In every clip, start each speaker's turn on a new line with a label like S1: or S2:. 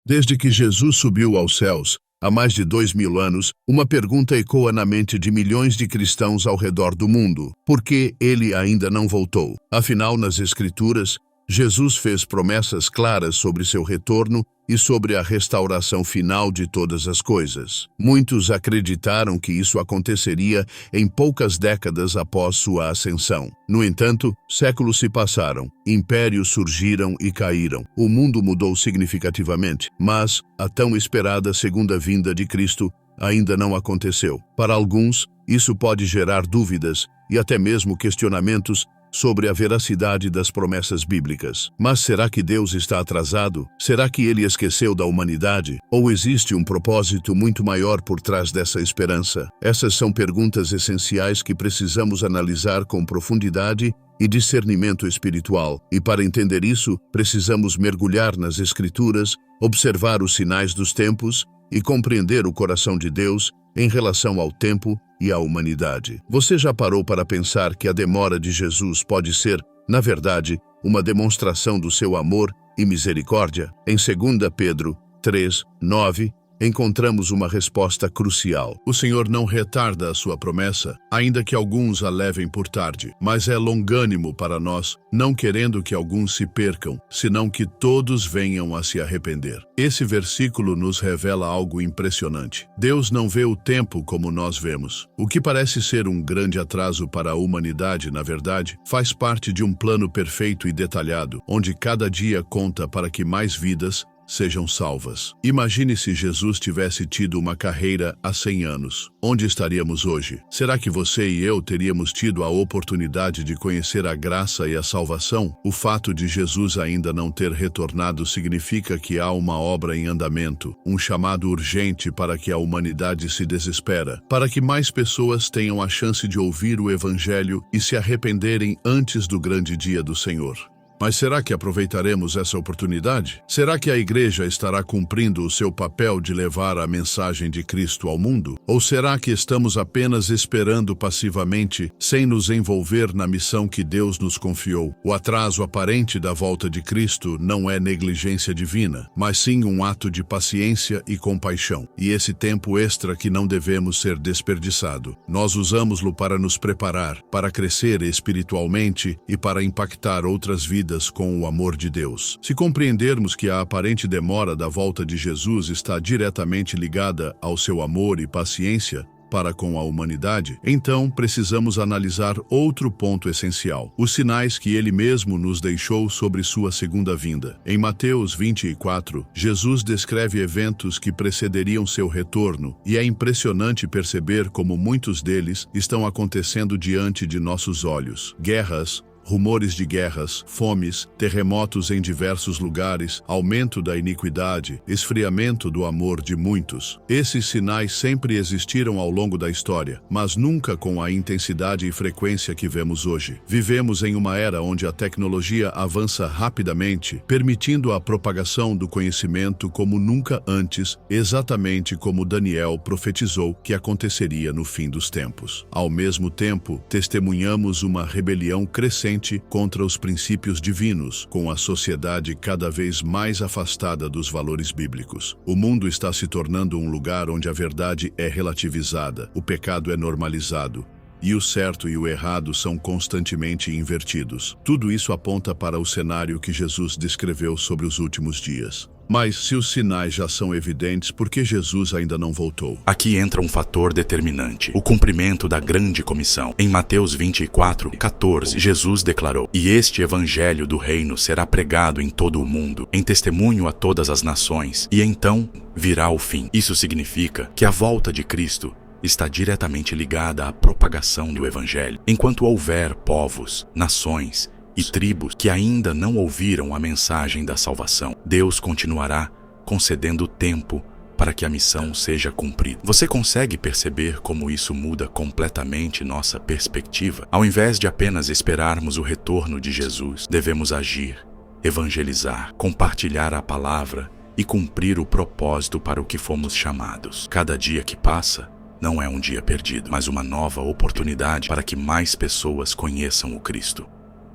S1: Desde que Jesus subiu aos céus, há mais de 2000 anos, uma pergunta ecoa na mente de milhões de cristãos ao redor do mundo: por que ele ainda não voltou? Afinal, nas Escrituras, Jesus fez promessas claras sobre seu retorno e sobre a restauração final de todas as coisas. Muitos acreditaram que isso aconteceria em poucas décadas após sua ascensão. No entanto, séculos se passaram, impérios surgiram e caíram. O mundo mudou significativamente, mas a tão esperada segunda vinda de Cristo ainda não aconteceu. Para alguns, isso pode gerar dúvidas e até mesmo questionamentos sobre a veracidade das promessas bíblicas. Mas será que Deus está atrasado? Será que ele esqueceu da humanidade? Ou existe um propósito muito maior por trás dessa esperança? Essas são perguntas essenciais que precisamos analisar com profundidade e discernimento espiritual. E para entender isso, precisamos mergulhar nas Escrituras, observar os sinais dos tempos e compreender o coração de Deus em relação ao tempo e à humanidade. Você já parou para pensar que a demora de Jesus pode ser, na verdade, uma demonstração do seu amor e misericórdia? Em 2 Pedro 3:9, encontramos uma resposta crucial. O Senhor não retarda a sua promessa, ainda que alguns a levem por tarde, mas é longânimo para nós, não querendo que alguns se percam, senão que todos venham a se arrepender. Esse versículo nos revela algo impressionante. Deus não vê o tempo como nós vemos. O que parece ser um grande atraso para a humanidade, na verdade, faz parte de um plano perfeito e detalhado, onde cada dia conta para que mais vidas sejam salvas. Imagine se Jesus tivesse tido uma carreira há 100 anos. Onde estaríamos hoje? Será que você e eu teríamos tido a oportunidade de conhecer a graça e a salvação? O fato de Jesus ainda não ter retornado significa que há uma obra em andamento, um chamado urgente para que a humanidade se desespera, para que mais pessoas tenham a chance de ouvir o Evangelho e se arrependerem antes do grande dia do Senhor. Mas será que aproveitaremos essa oportunidade? Será que a igreja estará cumprindo o seu papel de levar a mensagem de Cristo ao mundo? Ou será que estamos apenas esperando passivamente, sem nos envolver na missão que Deus nos confiou? O atraso aparente da volta de Cristo não é negligência divina, mas sim um ato de paciência e compaixão. E esse tempo extra que não devemos ser desperdiçado. Nós usamos-lo para nos preparar, para crescer espiritualmente e para impactar outras vidas com o amor de Deus. Se compreendermos que a aparente demora da volta de Jesus está diretamente ligada ao seu amor e paciência para com a humanidade, então precisamos analisar outro ponto essencial: os sinais que ele mesmo nos deixou sobre sua segunda vinda. Em Mateus 24, Jesus descreve eventos que precederiam seu retorno, e é impressionante perceber como muitos deles estão acontecendo diante de nossos olhos. Guerras, rumores de guerras, fomes, terremotos em diversos lugares, aumento da iniquidade, esfriamento do amor de muitos. Esses sinais sempre existiram ao longo da história, mas nunca com a intensidade e frequência que vemos hoje. Vivemos em uma era onde a tecnologia avança rapidamente, permitindo a propagação do conhecimento como nunca antes, exatamente como Daniel profetizou que aconteceria no fim dos tempos. Ao mesmo tempo, testemunhamos uma rebelião crescente contra os princípios divinos, com a sociedade cada vez mais afastada dos valores bíblicos. O mundo está se tornando um lugar onde a verdade é relativizada, o pecado é normalizado, e o certo e o errado são constantemente invertidos. Tudo isso aponta para o cenário que Jesus descreveu sobre os últimos dias. Mas se os sinais já são evidentes, por que Jesus ainda não voltou?
S2: Aqui entra um fator determinante: o cumprimento da grande comissão. Em Mateus 24:14, Jesus declarou: "E este evangelho do reino será pregado em todo o mundo, em testemunho a todas as nações, e então virá o fim." Isso significa que a volta de Cristo está diretamente ligada à propagação do evangelho. Enquanto houver povos, nações e tribos que ainda não ouviram a mensagem da salvação, Deus continuará concedendo tempo para que a missão seja cumprida. Você consegue perceber como isso muda completamente nossa perspectiva? Ao invés de apenas esperarmos o retorno de Jesus, devemos agir, evangelizar, compartilhar a palavra e cumprir o propósito para o que fomos chamados. Cada dia que passa não é um dia perdido, mas uma nova oportunidade para que mais pessoas conheçam o Cristo.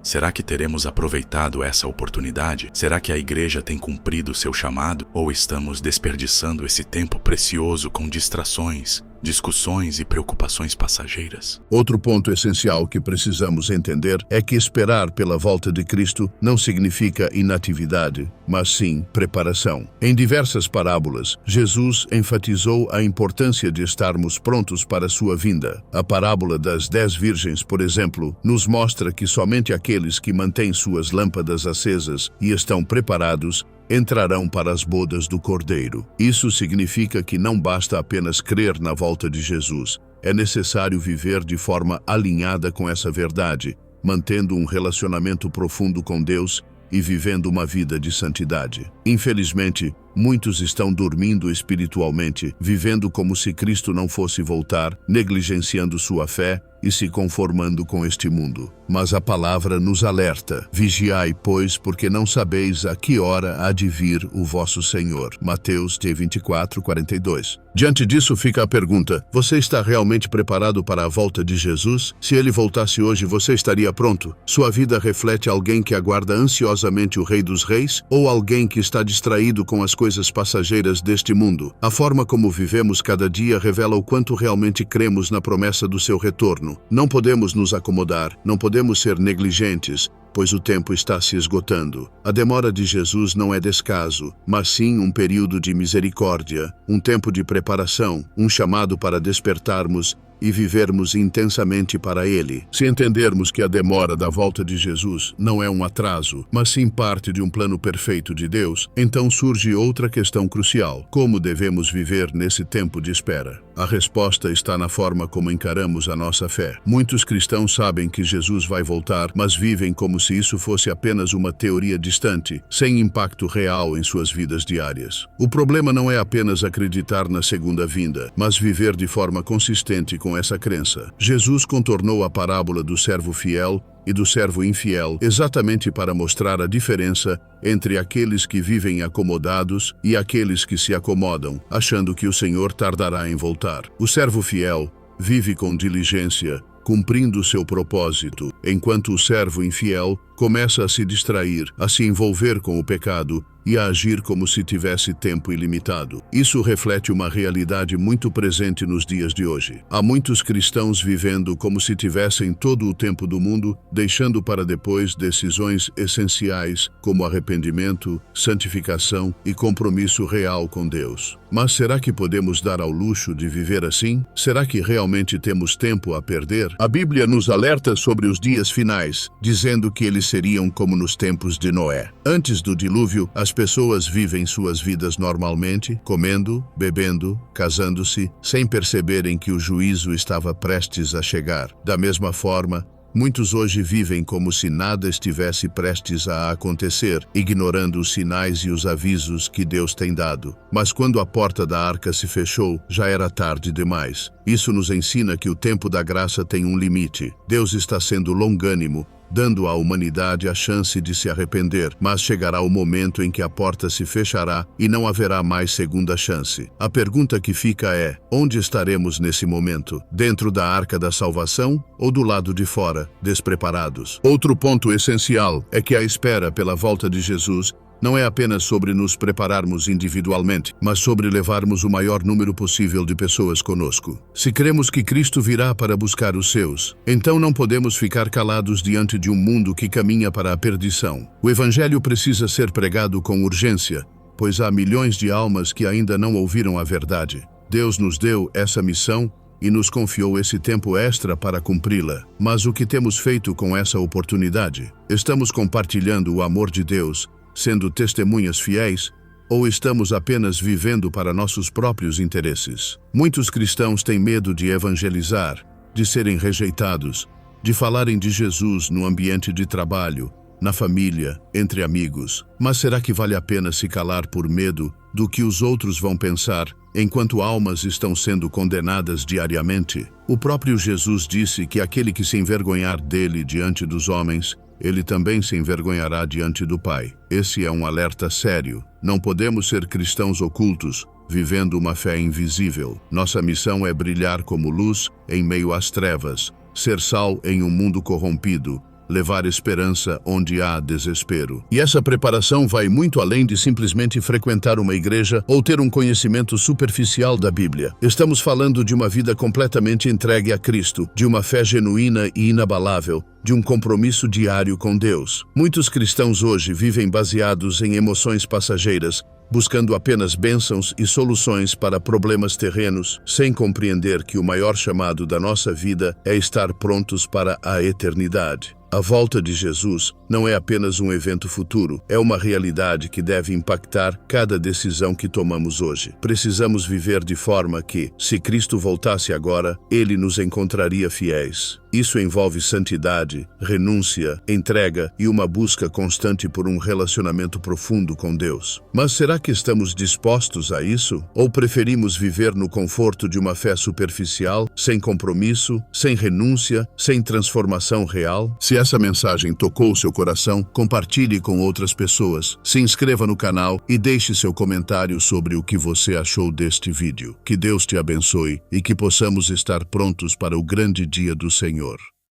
S2: Será que teremos aproveitado essa oportunidade? Será que a igreja tem cumprido seu chamado? Ou estamos desperdiçando esse tempo precioso com distrações, discussões e preocupações passageiras?
S1: Outro ponto essencial que precisamos entender é que esperar pela volta de Cristo não significa inatividade, mas sim preparação. Em diversas parábolas, Jesus enfatizou a importância de estarmos prontos para sua vinda. A parábola das 10 virgens, por exemplo, nos mostra que somente aqueles que mantêm suas lâmpadas acesas e estão preparados entrarão para as bodas do Cordeiro. Isso significa que não basta apenas crer na volta de Jesus. É necessário viver de forma alinhada com essa verdade, mantendo um relacionamento profundo com Deus e vivendo uma vida de santidade. Infelizmente, muitos estão dormindo espiritualmente, vivendo como se Cristo não fosse voltar, negligenciando sua fé e se conformando com este mundo. Mas a palavra nos alerta: vigiai, pois, porque não sabeis a que hora há de vir o vosso Senhor. Mateus 24:42. Diante disso fica a pergunta: você está realmente preparado para a volta de Jesus? Se ele voltasse hoje, você estaria pronto? Sua vida reflete alguém que aguarda ansiosamente o Rei dos Reis ou alguém que está distraído com as coisas passageiras deste mundo? A forma como vivemos cada dia revela o quanto realmente cremos na promessa do seu retorno. Não podemos nos acomodar, não podemos ser negligentes, pois o tempo está se esgotando. A demora de Jesus não é descaso, mas sim um período de misericórdia, um tempo de preparação, um chamado para despertarmos e vivermos intensamente para Ele. Se entendermos que a demora da volta de Jesus não é um atraso, mas sim parte de um plano perfeito de Deus, então surge outra questão crucial: como devemos viver nesse tempo de espera? A resposta está na forma como encaramos a nossa fé. Muitos cristãos sabem que Jesus vai voltar, mas vivem como se isso fosse apenas uma teoria distante, sem impacto real em suas vidas diárias. O problema não é apenas acreditar na segunda vinda, mas viver de forma consistente com essa crença. Jesus contornou a parábola do servo fiel e do servo infiel exatamente para mostrar a diferença entre aqueles que vivem acomodados e aqueles que se acomodam, achando que o Senhor tardará em voltar. O servo fiel vive com diligência, cumprindo seu propósito, enquanto o servo infiel começa a se distrair, a se envolver com o pecado e a agir como se tivesse tempo ilimitado. Isso reflete uma realidade muito presente nos dias de hoje. Há muitos cristãos vivendo como se tivessem todo o tempo do mundo, deixando para depois decisões essenciais como arrependimento, santificação e compromisso real com Deus. Mas será que podemos dar ao luxo de viver assim? Será que realmente temos tempo a perder? A Bíblia nos alerta sobre os dias finais, dizendo que eles seriam como nos tempos de Noé. Antes do dilúvio, as pessoas vivem suas vidas normalmente, comendo, bebendo, casando-se, sem perceberem que o juízo estava prestes a chegar. Da mesma forma, muitos hoje vivem como se nada estivesse prestes a acontecer, ignorando os sinais e os avisos que Deus tem dado. Mas quando a porta da arca se fechou, já era tarde demais. Isso nos ensina que o tempo da graça tem um limite. Deus está sendo longânimo, dando à humanidade a chance de se arrepender, mas chegará o momento em que a porta se fechará e não haverá mais segunda chance. A pergunta que fica é: onde estaremos nesse momento? Dentro da arca da salvação ou do lado de fora, despreparados? Outro ponto essencial é que a espera pela volta de Jesus não é apenas sobre nos prepararmos individualmente, mas sobre levarmos o maior número possível de pessoas conosco. Se cremos que Cristo virá para buscar os seus, então não podemos ficar calados diante de um mundo que caminha para a perdição. O Evangelho precisa ser pregado com urgência, pois há milhões de almas que ainda não ouviram a verdade. Deus nos deu essa missão e nos confiou esse tempo extra para cumpri-la. Mas o que temos feito com essa oportunidade? Estamos compartilhando o amor de Deus, sendo testemunhas fiéis, ou estamos apenas vivendo para nossos próprios interesses? Muitos cristãos têm medo de evangelizar, de serem rejeitados, de falarem de Jesus no ambiente de trabalho, na família, entre amigos. Mas será que vale a pena se calar por medo do que os outros vão pensar, enquanto almas estão sendo condenadas diariamente? O próprio Jesus disse que aquele que se envergonhar dele diante dos homens, ele também se envergonhará diante do Pai. Esse é um alerta sério. Não podemos ser cristãos ocultos, vivendo uma fé invisível. Nossa missão é brilhar como luz em meio às trevas, ser sal em um mundo corrompido levar esperança onde há desespero. E essa preparação vai muito além de simplesmente frequentar uma igreja ou ter um conhecimento superficial da Bíblia. Estamos falando de uma vida completamente entregue a Cristo, de uma fé genuína e inabalável, de um compromisso diário com Deus. Muitos cristãos hoje vivem baseados em emoções passageiras, buscando apenas bênçãos e soluções para problemas terrenos, sem compreender que o maior chamado da nossa vida é estar prontos para a eternidade. A volta de Jesus não é apenas um evento futuro, é uma realidade que deve impactar cada decisão que tomamos hoje. Precisamos viver de forma que, se Cristo voltasse agora, Ele nos encontraria fiéis. Isso envolve santidade, renúncia, entrega e uma busca constante por um relacionamento profundo com Deus. Mas será que estamos dispostos a isso? Ou preferimos viver no conforto de uma fé superficial, sem compromisso, sem renúncia, sem transformação real? Se essa mensagem tocou seu coração, compartilhe com outras pessoas, se inscreva no canal e deixe seu comentário sobre o que você achou deste vídeo. Que Deus te abençoe e que possamos estar prontos para o grande dia do Senhor.